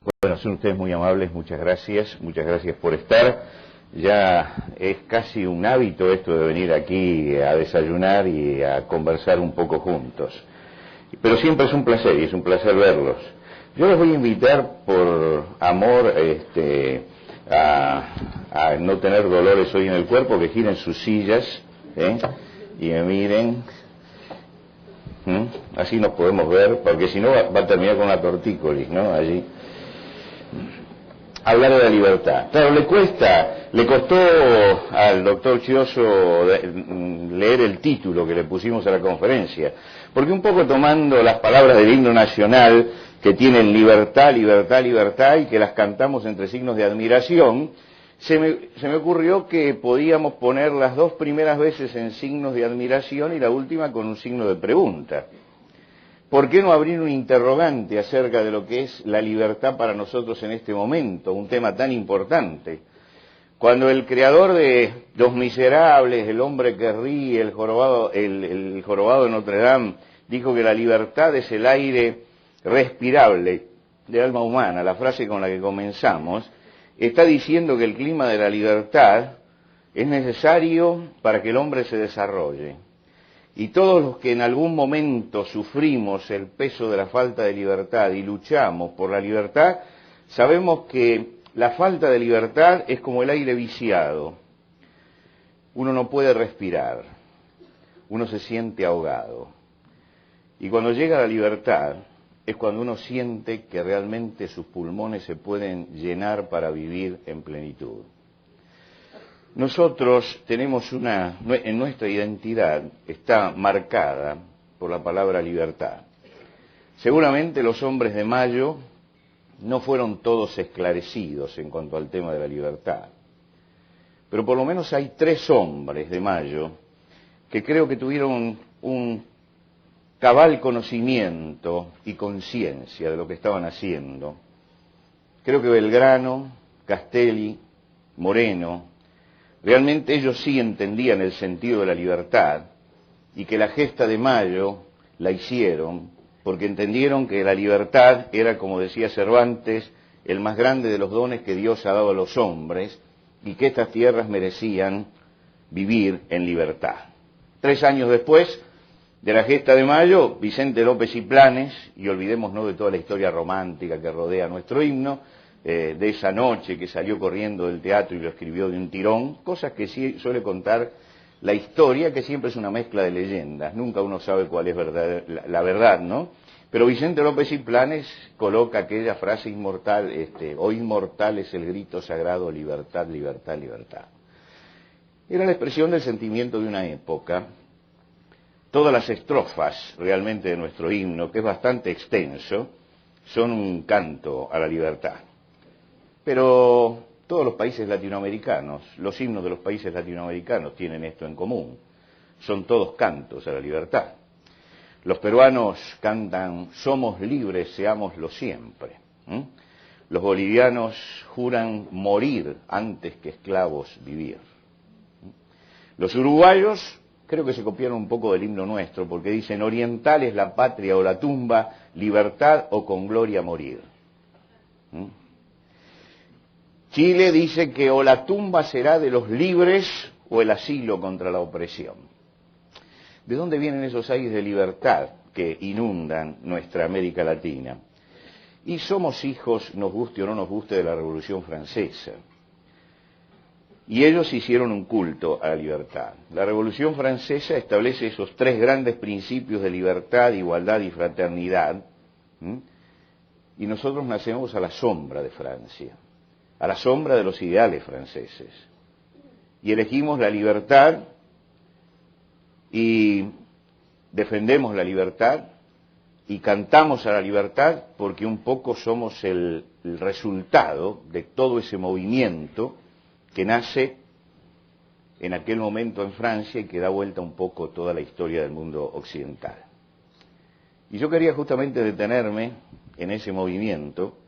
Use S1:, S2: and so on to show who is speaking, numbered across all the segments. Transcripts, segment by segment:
S1: Bueno, son ustedes muy amables, muchas gracias por estar. Ya es casi un hábito esto de venir aquí a desayunar y a conversar un poco juntos. Pero siempre es un placer y es un placer verlos. Yo les voy a invitar por amor a no tener dolores hoy en el cuerpo, que giren sus sillas y me miren. Así nos podemos ver, porque si no va a terminar con una tortícolis, ¿no? Allí. Hablar de la libertad. Claro, le costó al doctor Chioso leer el título que le pusimos a la conferencia, porque un poco tomando las palabras del himno nacional, que tienen libertad, libertad, libertad, y que las cantamos entre signos de admiración, se me ocurrió que podíamos poner las dos primeras veces en signos de admiración y la última con un signo de pregunta. ¿Por qué no abrir un interrogante acerca de lo que es la libertad para nosotros en este momento, un tema tan importante? Cuando el creador de Los Miserables, El hombre que ríe, el jorobado de Notre Dame, dijo que la libertad es el aire respirable del alma humana, la frase con la que comenzamos, está diciendo que el clima de la libertad es necesario para que el hombre se desarrolle. Y todos los que en algún momento sufrimos el peso de la falta de libertad y luchamos por la libertad, sabemos que la falta de libertad es como el aire viciado. Uno no puede respirar, uno se siente ahogado. Y cuando llega la libertad es cuando uno siente que realmente sus pulmones se pueden llenar para vivir en plenitud. Nosotros tenemos en nuestra identidad está marcada por la palabra libertad. Seguramente los hombres de Mayo no fueron todos esclarecidos en cuanto al tema de la libertad, pero por lo menos hay 3 hombres de Mayo que creo que tuvieron un cabal conocimiento y conciencia de lo que estaban haciendo. Creo que Belgrano, Castelli, Moreno, realmente ellos sí entendían el sentido de la libertad y que la gesta de Mayo la hicieron porque entendieron que la libertad era, como decía Cervantes, el más grande de los dones que Dios ha dado a los hombres y que estas tierras merecían vivir en libertad. 3 años después de la gesta de Mayo, Vicente López y Planes, y olvidémonos de toda la historia romántica que rodea nuestro himno, de esa noche que salió corriendo del teatro y lo escribió de un tirón, cosas que sí suele contar la historia, que siempre es una mezcla de leyendas, nunca uno sabe cuál es la verdad, ¿no? Pero Vicente López y Planes coloca aquella frase inmortal, o inmortal es el grito sagrado, libertad, libertad, libertad. Era la expresión del sentimiento de una época. Todas las estrofas realmente de nuestro himno, que es bastante extenso, son un canto a la libertad. Pero todos los países latinoamericanos, los himnos de los países latinoamericanos tienen esto en común. Son todos cantos a la libertad. Los peruanos cantan, somos libres, seámoslo siempre. Los bolivianos juran morir antes que esclavos vivir. Los uruguayos creo que se copiaron un poco del himno nuestro, porque dicen, oriental es la patria o la tumba, libertad o con gloria morir. Chile dice que o la tumba será de los libres o el asilo contra la opresión. ¿De dónde vienen esos aires de libertad que inundan nuestra América Latina? Y somos hijos, nos guste o no nos guste, de la Revolución Francesa. Y ellos hicieron un culto a la libertad. La Revolución Francesa establece esos 3 grandes principios de libertad, igualdad y fraternidad. Y nosotros nacemos a la sombra de Francia, a la sombra de los ideales franceses. Y elegimos la libertad y defendemos la libertad y cantamos a la libertad porque un poco somos el resultado de todo ese movimiento que nace en aquel momento en Francia y que da vuelta un poco toda la historia del mundo occidental. Y yo quería justamente detenerme en ese movimiento,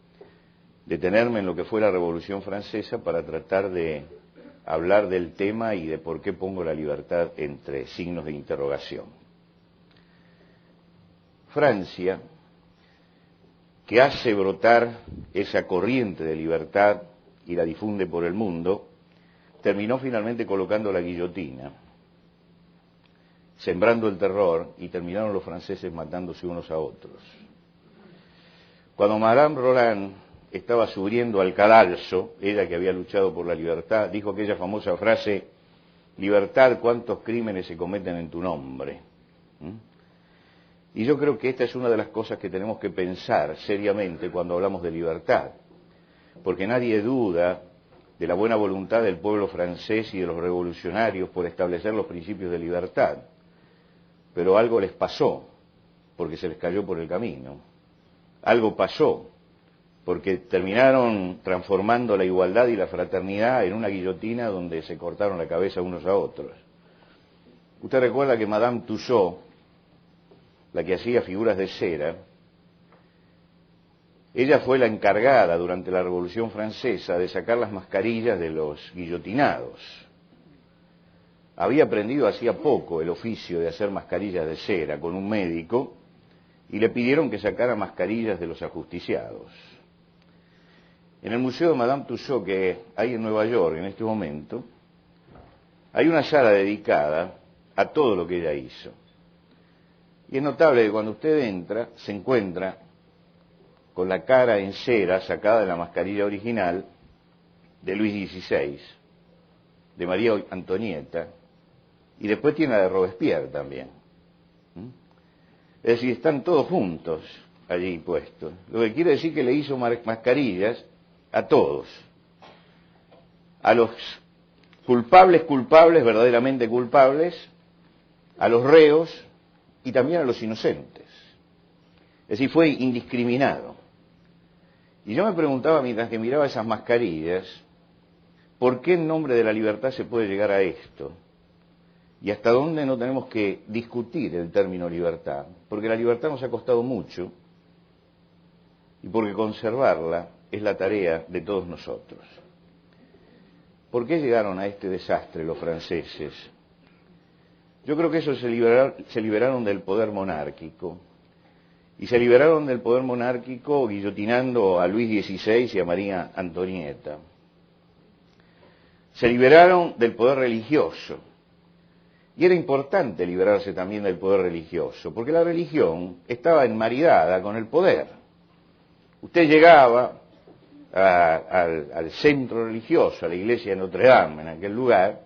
S1: detenerme en lo que fue la Revolución Francesa para tratar de hablar del tema y de por qué pongo la libertad entre signos de interrogación. Francia que hace brotar esa corriente de libertad y la difunde por el mundo, terminó finalmente colocando la guillotina, sembrando el terror, y terminaron los franceses matándose unos a otros. Cuando Madame Roland estaba subiendo al cadalso, ella que había luchado por la libertad, dijo aquella famosa frase: libertad, cuántos crímenes se cometen en tu nombre. Y yo creo que esta es una de las cosas que tenemos que pensar seriamente cuando hablamos de libertad, porque nadie duda de la buena voluntad del pueblo francés y de los revolucionarios por establecer los principios de libertad, pero algo les pasó, porque se les cayó por el camino. Algo pasó, porque terminaron transformando la igualdad y la fraternidad en una guillotina donde se cortaron la cabeza unos a otros. Usted recuerda que Madame Tussaud, la que hacía figuras de cera, ella fue la encargada durante la Revolución Francesa de sacar las mascarillas de los guillotinados. Había aprendido hacía poco el oficio de hacer mascarillas de cera con un médico y le pidieron que sacara mascarillas de los ajusticiados. En el Museo de Madame Tussaud que hay en Nueva York en este momento, hay una sala dedicada a todo lo que ella hizo. Y es notable que cuando usted entra, se encuentra con la cara en cera sacada de la mascarilla original de Luis XVI, de María Antonieta, y después tiene la de Robespierre también. Es decir, están todos juntos allí puestos. Lo que quiere decir que le hizo mascarillas a todos. A los culpables, verdaderamente culpables, a los reos y también a los inocentes. Es decir, fue indiscriminado. Y yo me preguntaba mientras que miraba esas mascarillas, ¿por qué en nombre de la libertad se puede llegar a esto? ¿Y hasta dónde no tenemos que discutir el término libertad? Porque la libertad nos ha costado mucho y porque conservarla es la tarea de todos nosotros. ¿Por qué llegaron a este desastre los franceses? Yo creo que ellos se liberaron del poder monárquico. Y se liberaron del poder monárquico guillotinando a Luis XVI y a María Antonieta. Se liberaron del poder religioso. Y era importante liberarse también del poder religioso, porque la religión estaba enmaridada con el poder. Usted llegaba al centro religioso, a la iglesia de Notre Dame, en aquel lugar,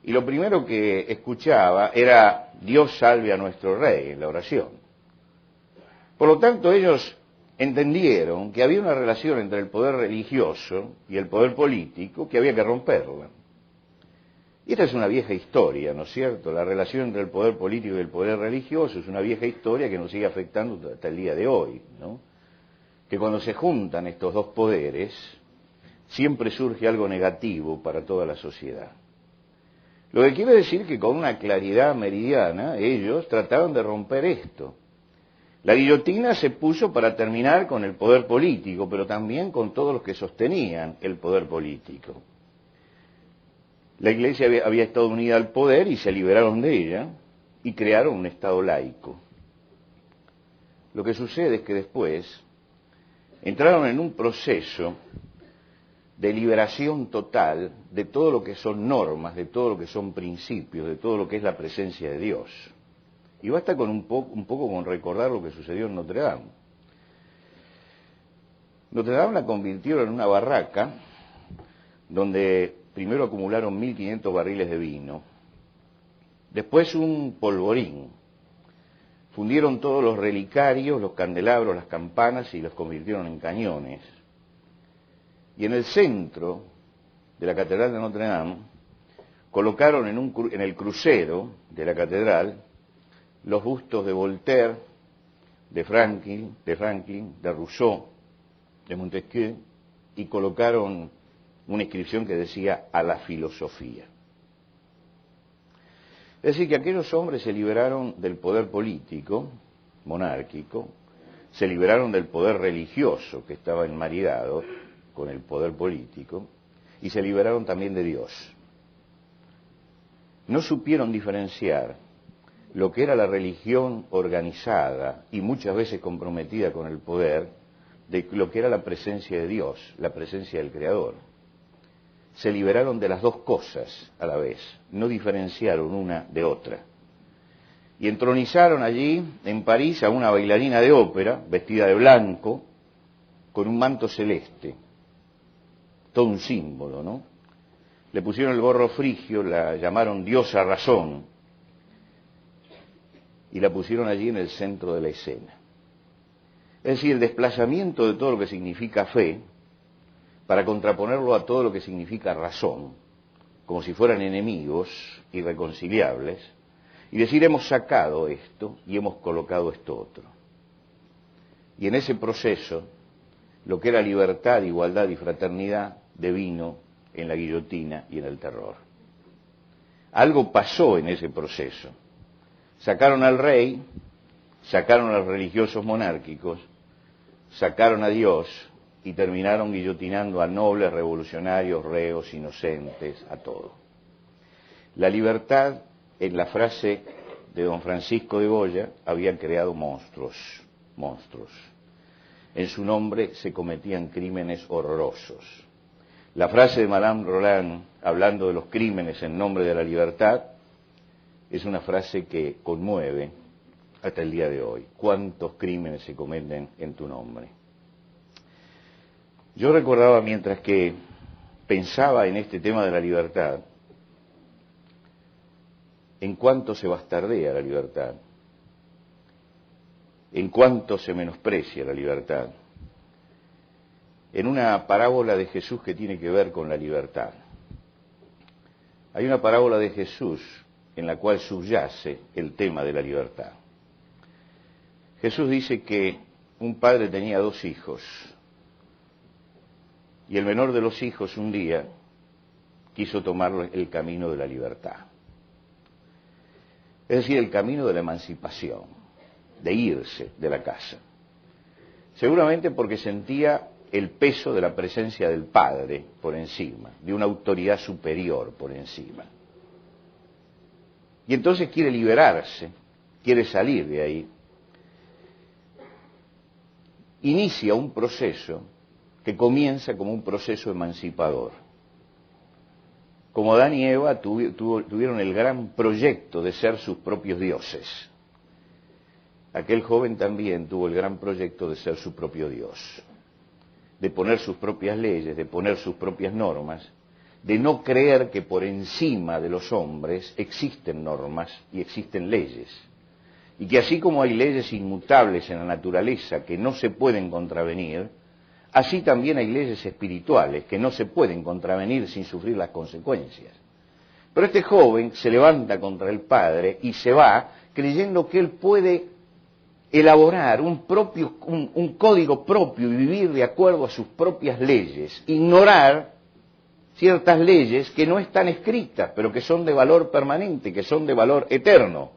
S1: y lo primero que escuchaba era Dios salve a nuestro rey, en la oración. Por lo tanto, ellos entendieron que había una relación entre el poder religioso y el poder político que había que romperla. Y esta es una vieja historia, ¿no es cierto? La relación entre el poder político y el poder religioso es una vieja historia que nos sigue afectando hasta el día de hoy, ¿no? Que cuando se juntan estos dos poderes, siempre surge algo negativo para toda la sociedad. Lo que quiere decir que con una claridad meridiana ellos trataban de romper esto. La guillotina se puso para terminar con el poder político, pero también con todos los que sostenían el poder político. La Iglesia había estado unida al poder y se liberaron de ella y crearon un Estado laico. Lo que sucede es que después entraron en un proceso de liberación total de todo lo que son normas, de todo lo que son principios, de todo lo que es la presencia de Dios. Y basta con un poco con recordar lo que sucedió en Notre Dame. Notre Dame la convirtieron en una barraca donde primero acumularon 1.500 barriles de vino, después un polvorín, fundieron todos los relicarios, los candelabros, las campanas y los convirtieron en cañones. Y en el centro de la Catedral de Notre Dame colocaron en el crucero de la catedral los bustos de Voltaire, de Franklin, de Rousseau, de Montesquieu, y colocaron una inscripción que decía a la filosofía. Es decir, que aquellos hombres se liberaron del poder político, monárquico, se liberaron del poder religioso que estaba enmaridado con el poder político, y se liberaron también de Dios. No supieron diferenciar lo que era la religión organizada y muchas veces comprometida con el poder, de lo que era la presencia de Dios, la presencia del Creador. Se liberaron de las dos cosas a la vez, no diferenciaron una de otra. Y entronizaron allí, en París, a una bailarina de ópera, vestida de blanco, con un manto celeste. Todo un símbolo, ¿no? Le pusieron el gorro frigio, la llamaron diosa razón, y la pusieron allí en el centro de la escena. Es decir, el desplazamiento de todo lo que significa fe, para contraponerlo a todo lo que significa razón, como si fueran enemigos irreconciliables, y decir, hemos sacado esto y hemos colocado esto otro. Y en ese proceso, lo que era libertad, igualdad y fraternidad devino en la guillotina y en el terror. Algo pasó en ese proceso. Sacaron al rey, sacaron a los religiosos monárquicos, sacaron a Dios y terminaron guillotinando a nobles, revolucionarios, reos, inocentes, a todo. La libertad, en la frase de don Francisco de Goya, había creado monstruos, monstruos. En su nombre se cometían crímenes horrorosos. La frase de Madame Roland, hablando de los crímenes en nombre de la libertad, es una frase que conmueve hasta el día de hoy. ¿Cuántos crímenes se cometen en tu nombre? Yo recordaba, mientras que pensaba en este tema de la libertad, en cuánto se bastardea la libertad, en cuánto se menosprecia la libertad. En una parábola de Jesús que tiene que ver con la libertad. Hay una parábola de Jesús en la cual subyace el tema de la libertad. Jesús dice que un padre tenía 2 hijos, y el menor de los hijos un día quiso tomar el camino de la libertad. Es decir, el camino de la emancipación, de irse de la casa. Seguramente porque sentía el peso de la presencia del padre por encima, de una autoridad superior por encima. Y entonces quiere liberarse, quiere salir de ahí. Inicia un proceso que comienza como un proceso emancipador. Como Adán y Eva tuvieron el gran proyecto de ser sus propios dioses. Aquel joven también tuvo el gran proyecto de ser su propio Dios, de poner sus propias leyes, de poner sus propias normas, de no creer que por encima de los hombres existen normas y existen leyes, y que así como hay leyes inmutables en la naturaleza que no se pueden contravenir, así también hay leyes espirituales que no se pueden contravenir sin sufrir las consecuencias. Pero este joven se levanta contra el padre y se va creyendo que él puede elaborar un código propio y vivir de acuerdo a sus propias leyes, ignorar ciertas leyes que no están escritas, pero que son de valor permanente, que son de valor eterno.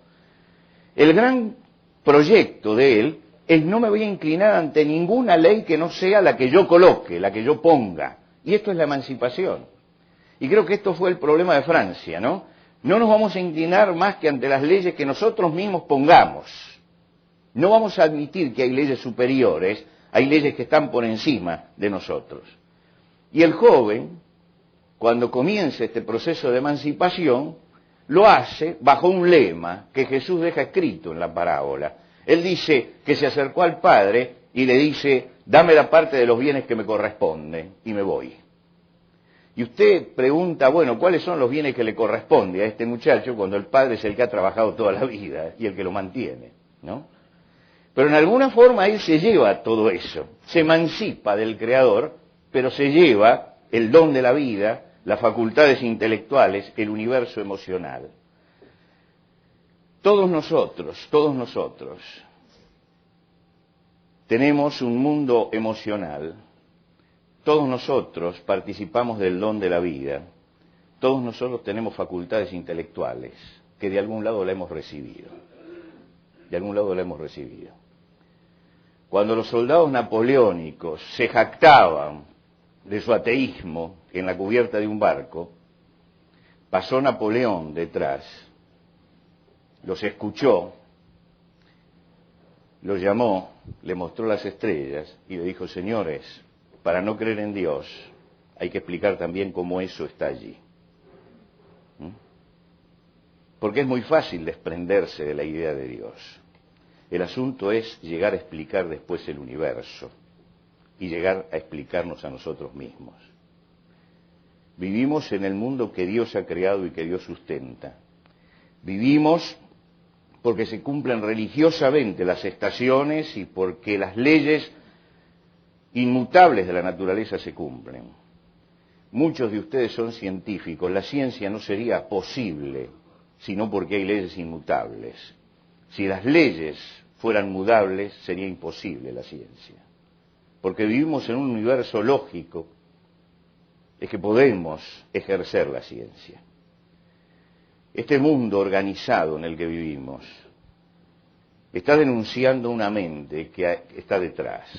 S1: El gran proyecto de él es: no me voy a inclinar ante ninguna ley que no sea la que yo coloque, la que yo ponga. Y esto es la emancipación. Y creo que esto fue el problema de Francia, ¿no? No nos vamos a inclinar más que ante las leyes que nosotros mismos pongamos. No vamos a admitir que hay leyes superiores, hay leyes que están por encima de nosotros. Y el joven, cuando comienza este proceso de emancipación, lo hace bajo un lema que Jesús deja escrito en la parábola. Él dice que se acercó al padre y le dice: dame la parte de los bienes que me corresponden y me voy. Y usted pregunta, bueno, ¿cuáles son los bienes que le corresponde a este muchacho cuando el padre es el que ha trabajado toda la vida y el que lo mantiene, ¿no? Pero en alguna forma él se lleva todo eso, se emancipa del Creador, pero se lleva el don de la vida, las facultades intelectuales, el universo emocional. Todos nosotros tenemos un mundo emocional, todos nosotros participamos del don de la vida, todos nosotros tenemos facultades intelectuales que de algún lado la hemos recibido, Cuando los soldados napoleónicos se jactaban de su ateísmo en la cubierta de un barco, pasó Napoleón detrás, los escuchó lo llamó, le mostró las estrellas y le dijo: señores, para no creer en Dios hay que explicar también cómo eso está allí. Porque es muy fácil desprenderse de la idea de Dios. El asunto es llegar a explicar después el universo y llegar a explicarnos a nosotros mismos. Vivimos en el mundo que Dios ha creado y que Dios sustenta. Vivimos porque se cumplen religiosamente las estaciones y porque las leyes inmutables de la naturaleza se cumplen. Muchos de ustedes son científicos. La ciencia no sería posible sino porque hay leyes inmutables. Si las leyes fueran mudables, sería imposible la ciencia. Porque vivimos en un universo lógico, es que podemos ejercer la ciencia. Este mundo organizado en el que vivimos está denunciando una mente que está detrás.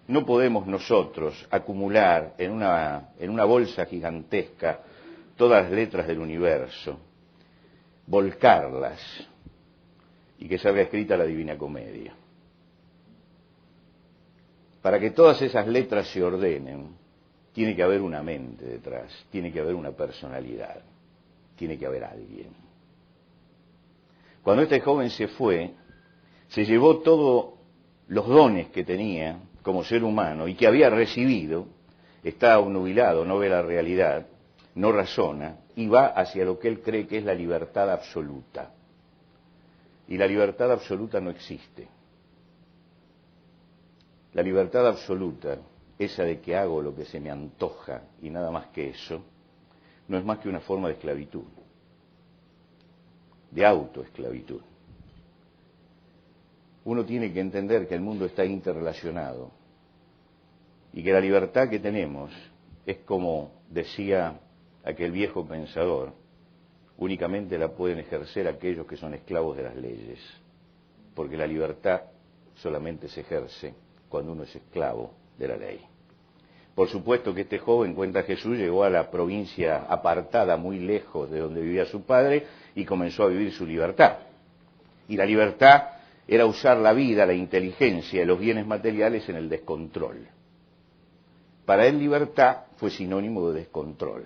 S1: No podemos nosotros acumular en una bolsa gigantesca todas las letras del universo, volcarlas y que salga escrita la Divina Comedia. Para que todas esas letras se ordenen, tiene que haber una mente detrás, tiene que haber una personalidad, tiene que haber alguien. Cuando este joven se fue, se llevó todos los dones que tenía como ser humano y que había recibido, está obnubilado, no ve la realidad, no razona y va hacia lo que él cree que es la libertad absoluta. Y la libertad absoluta no existe. La libertad absoluta, esa de que hago lo que se me antoja y nada más que eso, no es más que una forma de esclavitud, de autoesclavitud. Uno tiene que entender que el mundo está interrelacionado y que la libertad que tenemos es, como decía aquel viejo pensador, únicamente la pueden ejercer aquellos que son esclavos de las leyes, porque la libertad solamente se ejerce cuando uno es esclavo de la ley. Por supuesto que este joven, cuenta Jesús, llegó a la provincia apartada, muy lejos de donde vivía su padre, y comenzó a vivir su libertad. Y la libertad era usar la vida, la inteligencia y los bienes materiales en el descontrol. Para él libertad fue sinónimo de descontrol.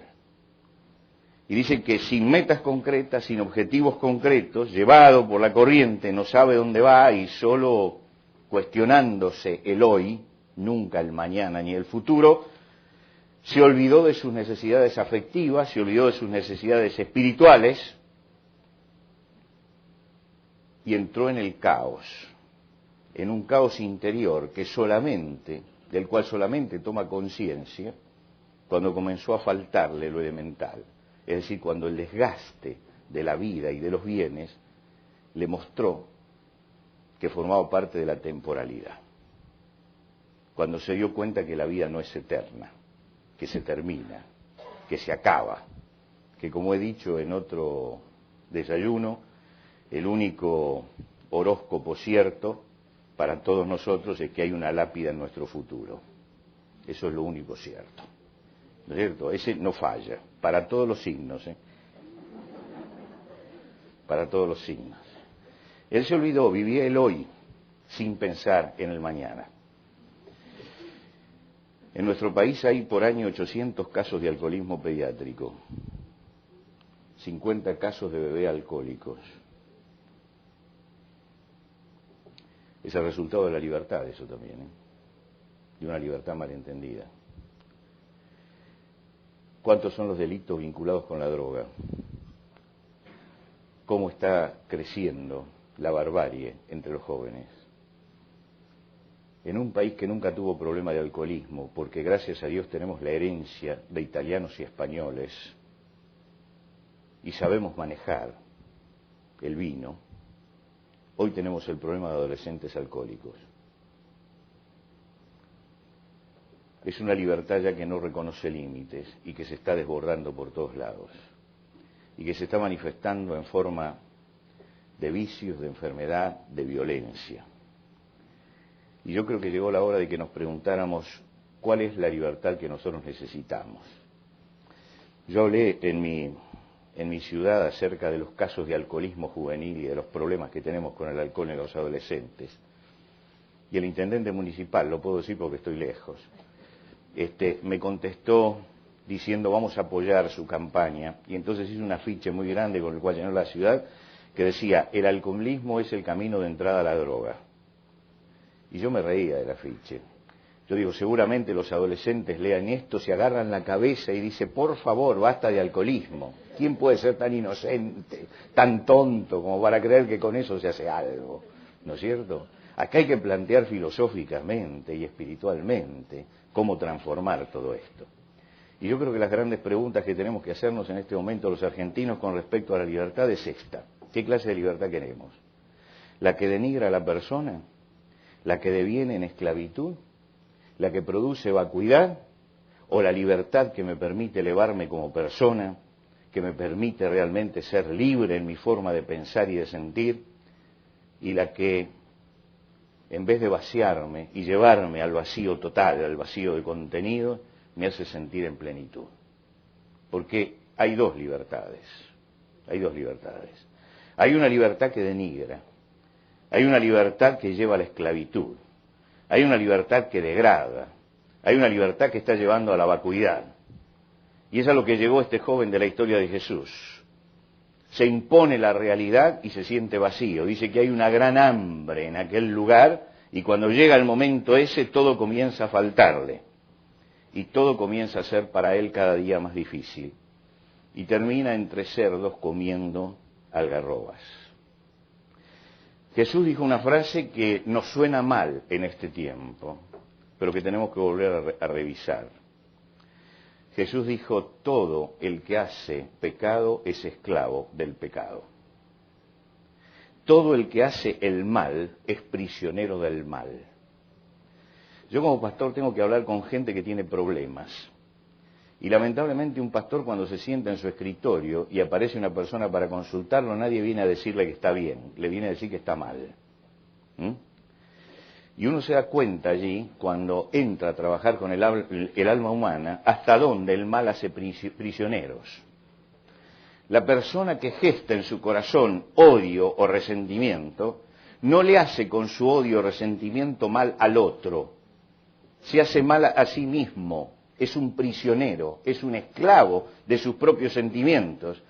S1: Y dice que sin metas concretas, sin objetivos concretos, llevado por la corriente, no sabe dónde va y solo cuestionándose el hoy, nunca el mañana ni el futuro, se olvidó de sus necesidades afectivas, se olvidó de sus necesidades espirituales y entró en el caos, en un caos interior del cual solamente toma conciencia cuando comenzó a faltarle lo elemental. Es decir, cuando el desgaste de la vida y de los bienes le mostró que formaba parte de la temporalidad. Cuando se dio cuenta que la vida no es eterna, que se termina, que se acaba, que, como he dicho en otro desayuno, el único horóscopo cierto para todos nosotros es que hay una lápida en nuestro futuro. Eso es lo único cierto. ¿No es cierto? Ese no falla, para todos los signos, para todos los signos. Él se olvidó, vivía el hoy, sin pensar en el mañana. En nuestro país hay por año 800 casos de alcoholismo pediátrico, 50 casos de bebés alcohólicos. Es el resultado de la libertad, eso también, de una libertad malentendida. ¿Cuántos son los delitos vinculados con la droga? ¿Cómo está creciendo la barbarie entre los jóvenes? En un país que nunca tuvo problema de alcoholismo, porque gracias a Dios tenemos la herencia de italianos y españoles y sabemos manejar el vino, hoy tenemos el problema de adolescentes alcohólicos. Es una libertad ya que no reconoce límites y que se está desbordando por todos lados y que se está manifestando en forma de vicios, de enfermedad, de violencia. Y yo creo que llegó la hora de que nos preguntáramos cuál es la libertad que nosotros necesitamos. Yo hablé en mi ciudad acerca de los casos de alcoholismo juvenil y de los problemas que tenemos con el alcohol en los adolescentes. y el intendente municipal, lo puedo decir porque estoy lejos, me contestó diciendo vamos a apoyar su campaña, y entonces hizo un afiche muy grande con el cual llenó la ciudad que decía el alcoholismo es el camino de entrada a la droga. Y yo me reía del afiche. Yo digo, seguramente los adolescentes lean esto, se agarran la cabeza y dicen, por favor, basta de alcoholismo. ¿Quién puede ser tan inocente, tan tonto como para creer que con eso se hace algo? ¿No es cierto? Acá hay que plantear filosóficamente y espiritualmente cómo transformar todo esto. Y yo creo que las grandes preguntas que tenemos que hacernos en este momento los argentinos con respecto a la libertad es esta. ¿Qué clase de libertad queremos? ¿La que denigra a la persona? ¿La que deviene en esclavitud? ¿La que produce vacuidad? ¿O la libertad que me permite elevarme como persona? ¿Que me permite realmente ser libre en mi forma de pensar y de sentir? Y la que, en vez de vaciarme y llevarme al vacío total, al vacío de contenido, me hace sentir en plenitud. Porque hay dos libertades. Hay dos libertades. Hay una libertad que denigra. Hay una libertad que lleva a la esclavitud. Hay una libertad que degrada. Hay una libertad que está llevando a la vacuidad. Y es a lo que llegó este joven de la historia de Jesús. Se impone la realidad y se siente vacío. Dice que hay una gran hambre en aquel lugar y cuando llega el momento ese todo comienza a faltarle. Y todo comienza a ser para él cada día más difícil. Y termina entre cerdos comiendo algarrobas. Jesús dijo una frase que nos suena mal en este tiempo, pero que tenemos que volver a revisar. Jesús dijo, todo el que hace pecado es esclavo del pecado. Todo el que hace el mal es prisionero del mal. Yo como pastor tengo que hablar con gente que tiene problemas. Y lamentablemente un pastor cuando se sienta en su escritorio y aparece una persona para consultarlo, nadie viene a decirle que está bien, le viene a decir que está mal. Y uno se da cuenta allí, cuando entra a trabajar con el alma humana, hasta dónde el mal hace prisioneros. La persona que gesta en su corazón odio o resentimiento, no le hace con su odio o resentimiento mal al otro, se hace mal a sí mismo. Es un prisionero, es un esclavo de sus propios sentimientos.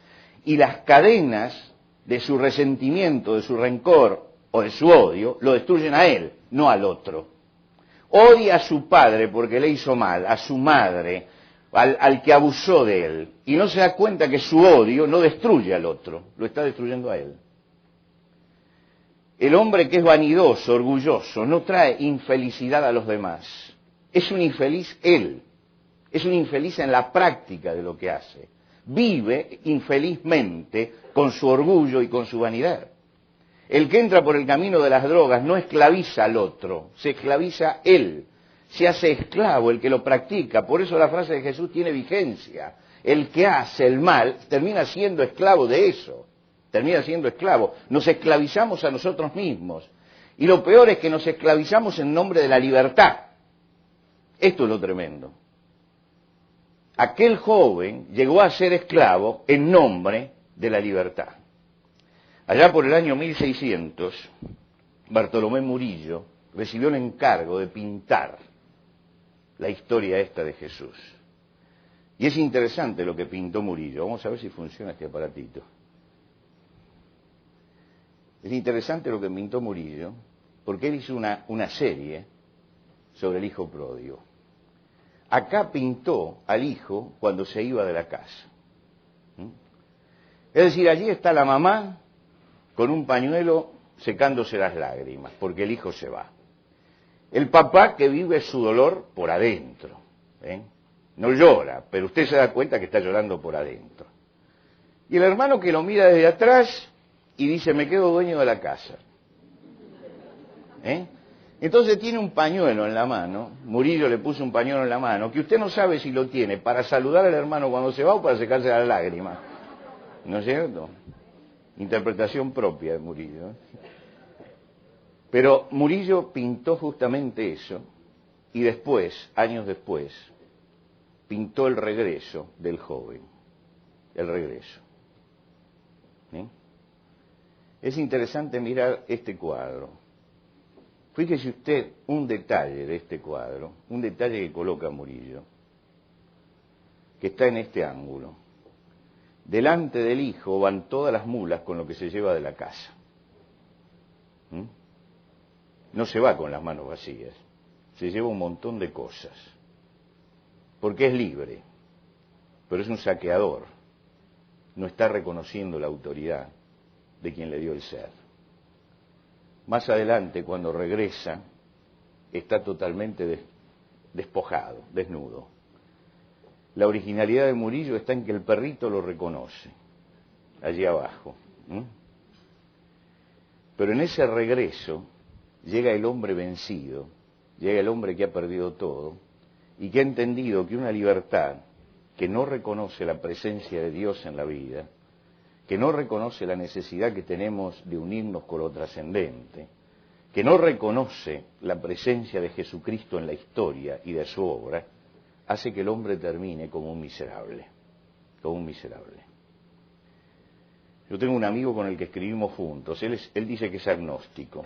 S1: Y las cadenas de su resentimiento, de su rencor o de su odio, lo destruyen a él, no al otro. Odia a su padre porque le hizo mal, a su madre, al que abusó de él. Y no se da cuenta que su odio no destruye al otro, lo está destruyendo a él. El hombre que es vanidoso, orgulloso, no trae infelicidad a los demás. Es un infeliz él. Es un infeliz en la práctica de lo que hace. Vive infelizmente con su orgullo y con su vanidad. El que entra por el camino de las drogas no esclaviza al otro, se esclaviza él. Se hace esclavo el que lo practica. Por eso la frase de Jesús tiene vigencia. El que hace el mal termina siendo esclavo de eso. Termina siendo esclavo. Nos esclavizamos a nosotros mismos. Y lo peor es que nos esclavizamos en nombre de la libertad. Esto es lo tremendo. Aquel joven llegó a ser esclavo en nombre de la libertad. Allá por el año 1600, Bartolomé Murillo recibió el encargo de pintar la historia esta de Jesús. Y es interesante lo que pintó Murillo. Vamos a ver si funciona este aparatito. Es interesante lo que pintó Murillo, porque él hizo una serie sobre el hijo pródigo. Acá pintó al hijo cuando se iba de la casa. Es decir, allí está la mamá con un pañuelo secándose las lágrimas, porque el hijo se va. El papá que vive su dolor por adentro. No llora, pero usted se da cuenta que está llorando por adentro. Y el hermano que lo mira desde atrás y dice, me quedo dueño de la casa. Entonces tiene un pañuelo en la mano, Murillo le puso un pañuelo en la mano, que usted no sabe si lo tiene para saludar al hermano cuando se va o para secarse las lágrimas. ¿No es cierto? Interpretación propia de Murillo. Pero Murillo pintó justamente eso, y después, años después, pintó el regreso del joven. El regreso. Es interesante mirar este cuadro. Fíjese usted un detalle de este cuadro, un detalle que coloca Murillo, que está en este ángulo. Delante del hijo van todas las mulas con lo que se lleva de la casa. No se va con las manos vacías, se lleva un montón de cosas, porque es libre, pero es un saqueador, no está reconociendo la autoridad de quien le dio el ser. Más adelante, cuando regresa, está totalmente despojado, desnudo. La originalidad de Murillo está en que el perrito lo reconoce, allí abajo. Pero en ese regreso llega el hombre vencido, llega el hombre que ha perdido todo y que ha entendido que una libertad que no reconoce la presencia de Dios en la vida, que no reconoce la necesidad que tenemos de unirnos con lo trascendente, que no reconoce la presencia de Jesucristo en la historia y de su obra, hace que el hombre termine como un miserable, como un miserable. Yo tengo un amigo con el que escribimos juntos, él dice que es agnóstico.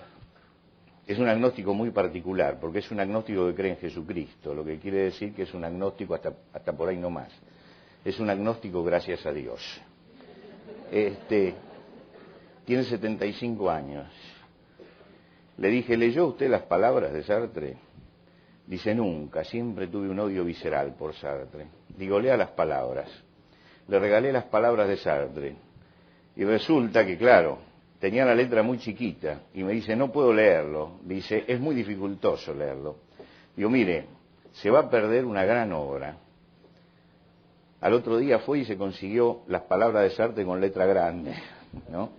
S1: Es un agnóstico muy particular, porque es un agnóstico que cree en Jesucristo, lo que quiere decir que es un agnóstico hasta por ahí no más. Es un agnóstico gracias a Dios. Tiene 75 años. Le dije, ¿leyó usted las palabras de Sartre? Dice, nunca, siempre tuve un odio visceral por Sartre. Digo, lea las palabras. Le regalé las palabras de Sartre. Y resulta que, claro, tenía la letra muy chiquita. Y me dice, no puedo leerlo. Dice, es muy dificultoso leerlo. Digo, mire, se va a perder una gran obra. Al otro día fue y se consiguió las palabras de Sartre con letra grande, ¿no?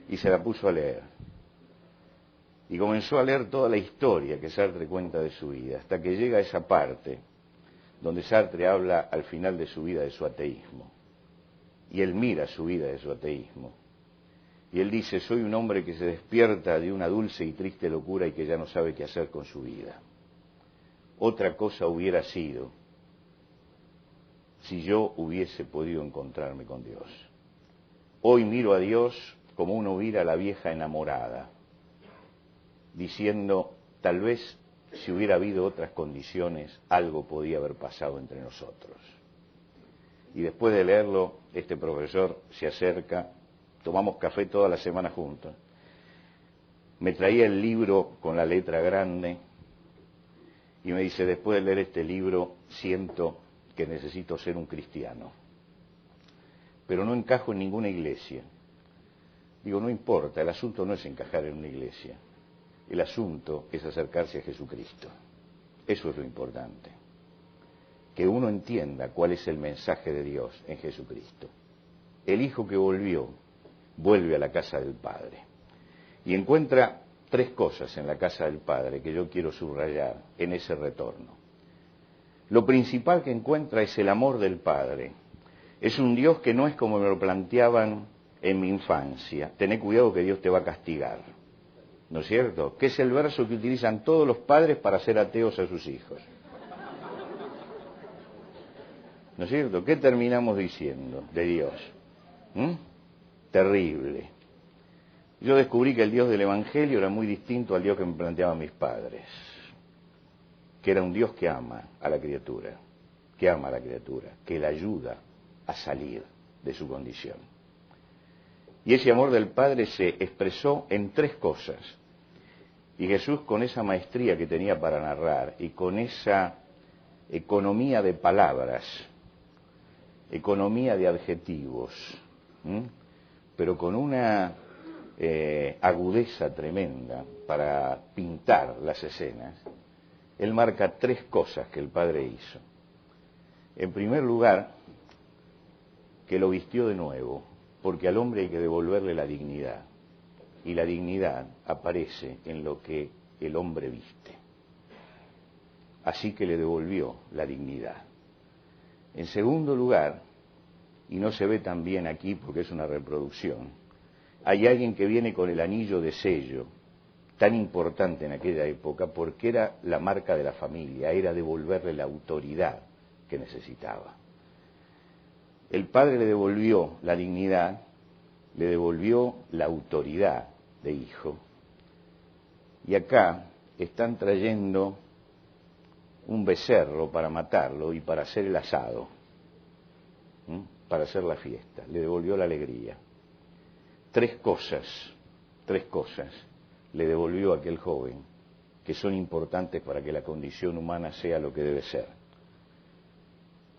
S1: Y se la puso a leer. Y comenzó a leer toda la historia que Sartre cuenta de su vida, hasta que llega a esa parte donde Sartre habla al final de su vida de su ateísmo. Y él mira su vida de su ateísmo. Y él dice, soy un hombre que se despierta de una dulce y triste locura y que ya no sabe qué hacer con su vida. Otra cosa hubiera sido si yo hubiese podido encontrarme con Dios. Hoy miro a Dios como uno mira a la vieja enamorada, diciendo, tal vez si hubiera habido otras condiciones, algo podía haber pasado entre nosotros. Y después de leerlo, este profesor se acerca, tomamos café toda la semana juntos, me traía el libro con la letra grande y me dice, después de leer este libro, siento que necesito ser un cristiano, pero no encajo en ninguna iglesia. Digo, no importa, el asunto no es encajar en una iglesia, el asunto es acercarse a Jesucristo. Eso es lo importante, que uno entienda cuál es el mensaje de Dios en Jesucristo. El hijo que volvió, vuelve a la casa del Padre y encuentra tres cosas en la casa del Padre que yo quiero subrayar en ese retorno. Lo principal que encuentra es el amor del Padre. Es un Dios que no es como me lo planteaban en mi infancia. Tené cuidado que Dios te va a castigar. ¿No es cierto? Que es el verso que utilizan todos los padres para hacer ateos a sus hijos. ¿No es cierto? ¿Qué terminamos diciendo de Dios? Terrible. Yo descubrí que el Dios del Evangelio era muy distinto al Dios que me planteaban mis padres. Que era un Dios que ama a la criatura, que la ayuda a salir de su condición. Y ese amor del Padre se expresó en tres cosas. Y Jesús, con esa maestría que tenía para narrar y con esa economía de palabras, economía de adjetivos, pero con una agudeza tremenda para pintar las escenas, él marca tres cosas que el Padre hizo. En primer lugar, que lo vistió de nuevo, porque al hombre hay que devolverle la dignidad. Y la dignidad aparece en lo que el hombre viste. Así que le devolvió la dignidad. En segundo lugar, y no se ve tan bien aquí porque es una reproducción, hay alguien que viene con el anillo de sello, tan importante en aquella época, porque era la marca de la familia, era devolverle la autoridad que necesitaba. El Padre le devolvió la dignidad, le devolvió la autoridad de hijo, y acá están trayendo un becerro para matarlo y para hacer el asado, para hacer la fiesta. Le devolvió la alegría. Tres cosas le devolvió a aquel joven que son importantes para que la condición humana sea lo que debe ser.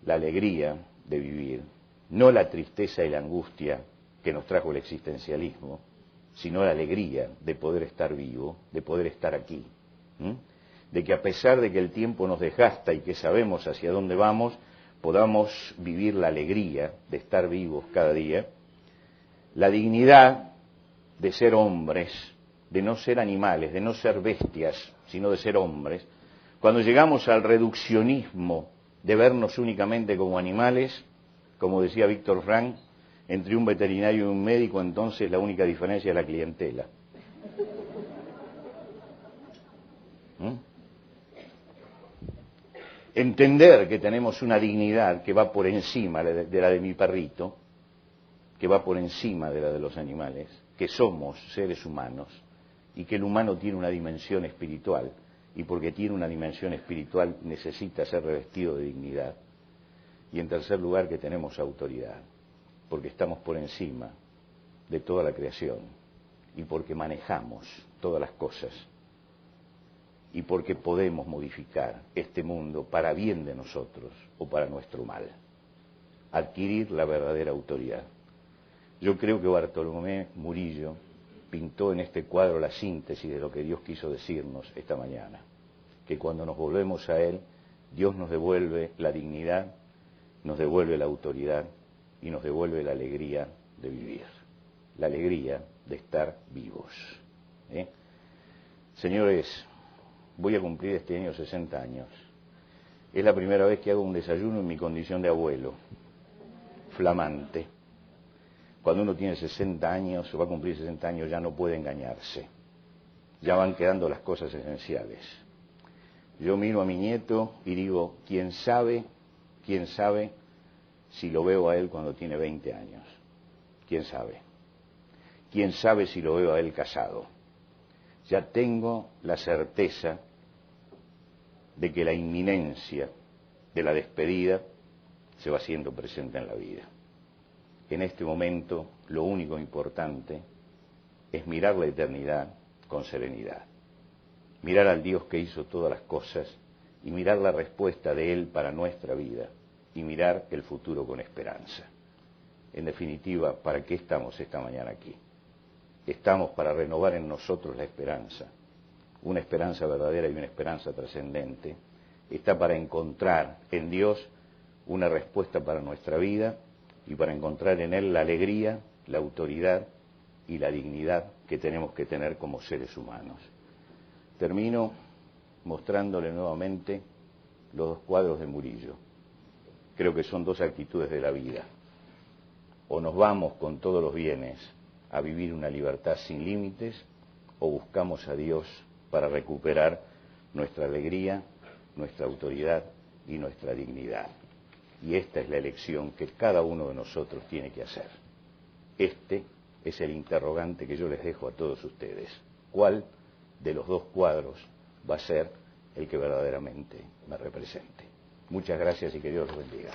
S1: La alegría de vivir, no la tristeza y la angustia que nos trajo el existencialismo, sino la alegría de poder estar vivo, de poder estar aquí. De que a pesar de que el tiempo nos desgasta y que sabemos hacia dónde vamos, podamos vivir la alegría de estar vivos cada día, la dignidad de ser hombres, de no ser animales, de no ser bestias, sino de ser hombres. Cuando llegamos al reduccionismo de vernos únicamente como animales, como decía Víctor Frank, entre un veterinario y un médico, entonces la única diferencia es la clientela. Entender que tenemos una dignidad que va por encima de la de mi perrito, que va por encima de la de los animales, que somos seres humanos y que el humano tiene una dimensión espiritual, y porque tiene una dimensión espiritual necesita ser revestido de dignidad. Y en tercer lugar, que tenemos autoridad, porque estamos por encima de toda la creación y porque manejamos todas las cosas y porque podemos modificar este mundo para bien de nosotros o para nuestro mal. Adquirir la verdadera autoridad. Yo creo que Bartolomé Murillo pintó en este cuadro la síntesis de lo que Dios quiso decirnos esta mañana, que cuando nos volvemos a Él, Dios nos devuelve la dignidad, nos devuelve la autoridad y nos devuelve la alegría de vivir, la alegría de estar vivos. Señores, voy a cumplir este año 60 años. Es la primera vez que hago un desayuno en mi condición de abuelo, flamante. Cuando uno tiene 60 años, o va a cumplir 60 años, ya no puede engañarse. Ya van quedando las cosas esenciales. Yo miro a mi nieto y digo, ¿quién sabe si lo veo a él cuando tiene 20 años? ¿Quién sabe? ¿Quién sabe si lo veo a él casado? Ya tengo la certeza de que la inminencia de la despedida se va haciendo presente en la vida. En este momento, lo único importante es mirar la eternidad con serenidad. Mirar al Dios que hizo todas las cosas y mirar la respuesta de Él para nuestra vida y mirar el futuro con esperanza. En definitiva, ¿para qué estamos esta mañana aquí? Estamos para renovar en nosotros la esperanza, una esperanza verdadera y una esperanza trascendente. Está para encontrar en Dios una respuesta para nuestra vida y para encontrar en Él la alegría, la autoridad y la dignidad que tenemos que tener como seres humanos. Termino mostrándole nuevamente los dos cuadros de Murillo. Creo que son dos actitudes de la vida. O nos vamos con todos los bienes a vivir una libertad sin límites, o buscamos a Dios para recuperar nuestra alegría, nuestra autoridad y nuestra dignidad. Y esta es la elección que cada uno de nosotros tiene que hacer. Este es el interrogante que yo les dejo a todos ustedes. ¿Cuál de los dos cuadros va a ser el que verdaderamente me represente? Muchas gracias y que Dios los bendiga.